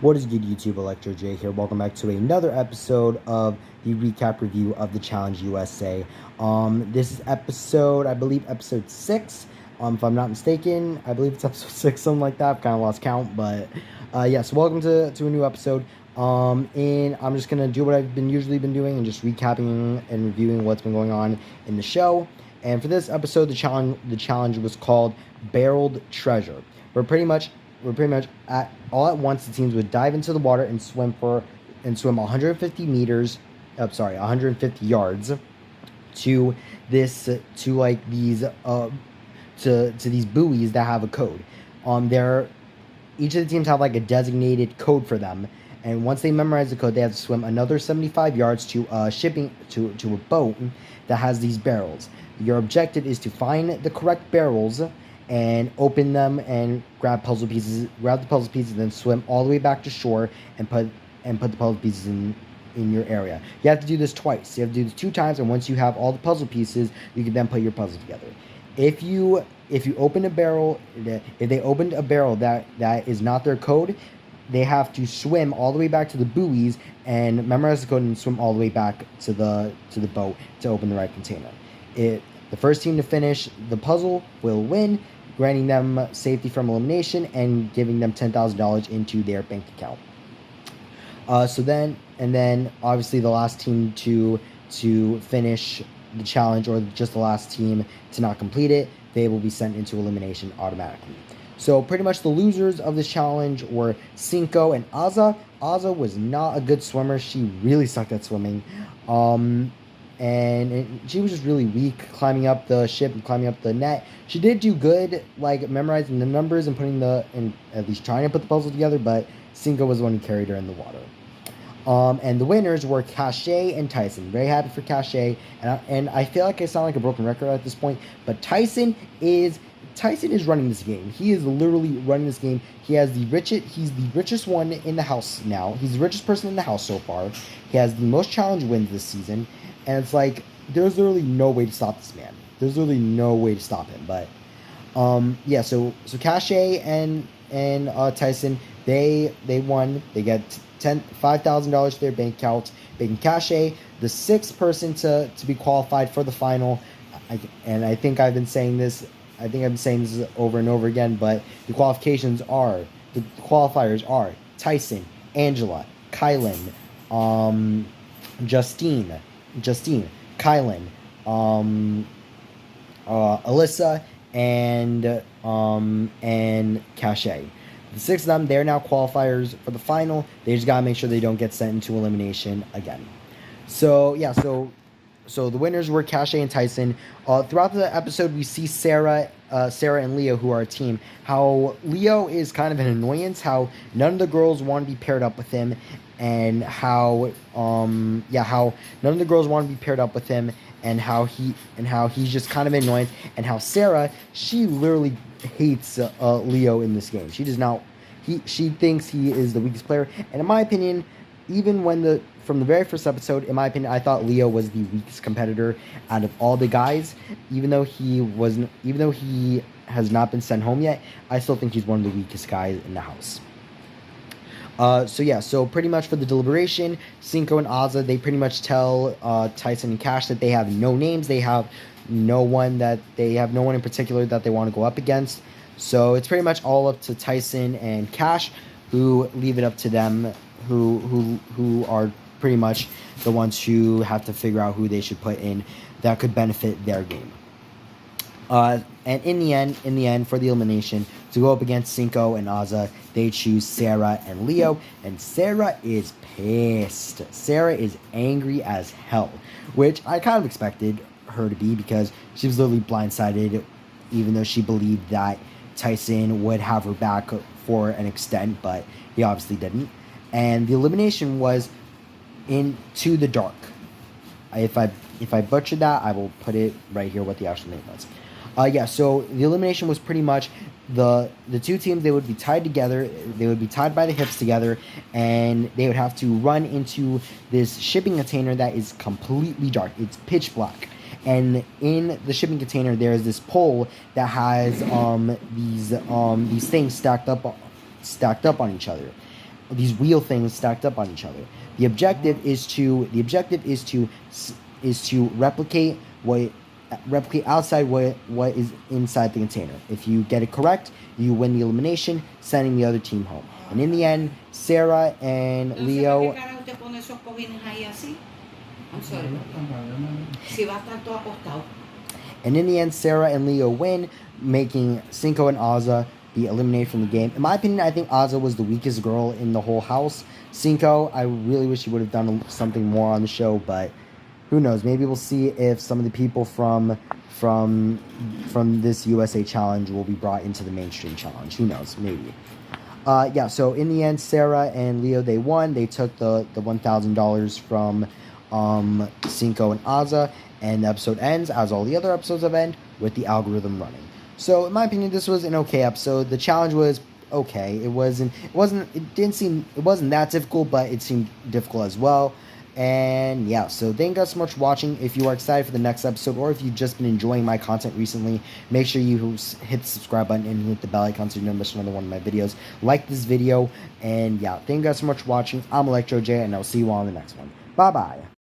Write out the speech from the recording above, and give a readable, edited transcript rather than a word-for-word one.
What is good, YouTube? Electro J here. Welcome back to another episode of the recap review of the Challenge USA. This is episode, I believe, episode 6. If I'm not mistaken, I believe it's episode 6, something like that. I've kind of lost count, but yes, welcome to a new episode. And I'm just gonna do what I've usually been doing and just recapping and reviewing what's been going on in the show. And for this episode, the challenge was called Barreled Treasure. We're pretty much all at once. The teams would dive into the water and swim 150 meters. 150 yards to this to like these to these buoys that have a code. Each of the teams have like a designated code for them, and once they memorize the code, they have to swim another 75 yards to to a boat that has these barrels. Your objective is to find the correct barrels and open them and grab the puzzle pieces, then swim all the way back to shore and put the puzzle pieces in your area. You have to do this twice. You have to do this 2 times, and once you have all the puzzle pieces, you can then put your puzzle together. If you open a barrel, if they opened a barrel that is not their code, they have to swim all the way back to the buoys and memorize the code and swim all the way back to the boat to open the right container. The first team to finish the puzzle will win, granting them safety from elimination and giving them $10,000 into their bank account. Then obviously the last team to finish the challenge, or just the last team to not complete it, they will be sent into elimination automatically. So pretty much the losers of this challenge were Cinco and Aza. Aza was not a good swimmer. She really sucked at swimming. And she was just really weak climbing up the ship and climbing up the net. She did do good, like memorizing the numbers and at least trying to put the puzzle together, but Cinco was the one who carried her in the water. And the winners were Kashay and Tyson. Very happy for Kashay, and I feel like I sound like a broken record at this point, but Tyson is running this game. He is literally running this game. He's the richest one in the house now. He's the richest person in the house so far. He has the most challenge wins this season. And it's like, there's literally no way to stop this man. There's literally no way to stop him. But, yeah, so Kashay and Tyson, they won. They get $5,000 to their bank account. Making Kashay the 6th person to be qualified for the final. I think I've been saying this. I think I've been saying this over and over again. But the qualifiers are Tyson, Angela, Kylan, Justine, Kylan, Alyssa, and Kashay. The 6 of them, they're now qualifiers for the final. They just gotta make sure they don't get sent into elimination again. So yeah, so the winners were Kashay and Tyson. Throughout the episode, we see Sarah and Leo, who are a team. How Leo is kind of an annoyance. How none of the girls want to be paired up with him, and how none of the girls want to be paired up with him, and how he's just kind of an annoyance, and how Sarah, she literally hates Leo in this game. She does not. She thinks he is the weakest player, and in my opinion, even from the very first episode, in my opinion, I thought Leo was the weakest competitor out of all the guys. Even though he has not been sent home yet, I still think he's one of the weakest guys in the house. So pretty much for the deliberation, Cinco and Aza, they pretty much tell Tyson and Cash that they have no names. They have no one in particular that they want to go up against. So it's pretty much all up to Tyson and Cash, who leave it up to them, who are pretty much the ones who have to figure out who they should put in that could benefit their game. And in the end, for the elimination, to go up against Cinco and Aza, they choose Sarah and Leo, and Sarah is pissed. Sarah is angry as hell, which I kind of expected her to be, because she was literally blindsided, even though she believed that Tyson would have her back for an extent, but he obviously didn't. And the elimination was Into the Dark. If I butchered that, I will put it right here what the actual name was. So the elimination was pretty much the 2 teams. They would be tied together. They would be tied by the hips together, and they would have to run into this shipping container that is completely dark. It's pitch black. And in the shipping container, there is this pole that has these things stacked up on each other. these wheel things stacked up on each other. The objective is to replicate outside what is inside the container. If you get it correct, you win the elimination, sending the other team home. And in the end, Sarah and Leo. And in the end, Sarah and Leo win, making Cinco and Azah be eliminated from the game. In my opinion, I think Azah was the weakest girl in the whole house. Cinco, I really wish she would have done something more on the show, but who knows? Maybe we'll see if some of the people from this USA challenge will be brought into the mainstream challenge. Who knows? Maybe. Yeah, so in the end, Sarah and Leo, they won. They took the $1,000 from Cinco and Azah, and the episode ends, as all the other episodes have ended, with the algorithm running. So in my opinion, this was an okay episode. The challenge was okay. It wasn't that difficult, but it seemed difficult as well. And yeah, so thank you guys so much for watching. If you are excited for the next episode, or if you've just been enjoying my content recently, make sure you hit the subscribe button and hit the bell icon so you don't miss another one of my videos. Like this video, and yeah, thank you guys so much for watching. I'm Electro J, and I'll see you all in the next one. Bye bye.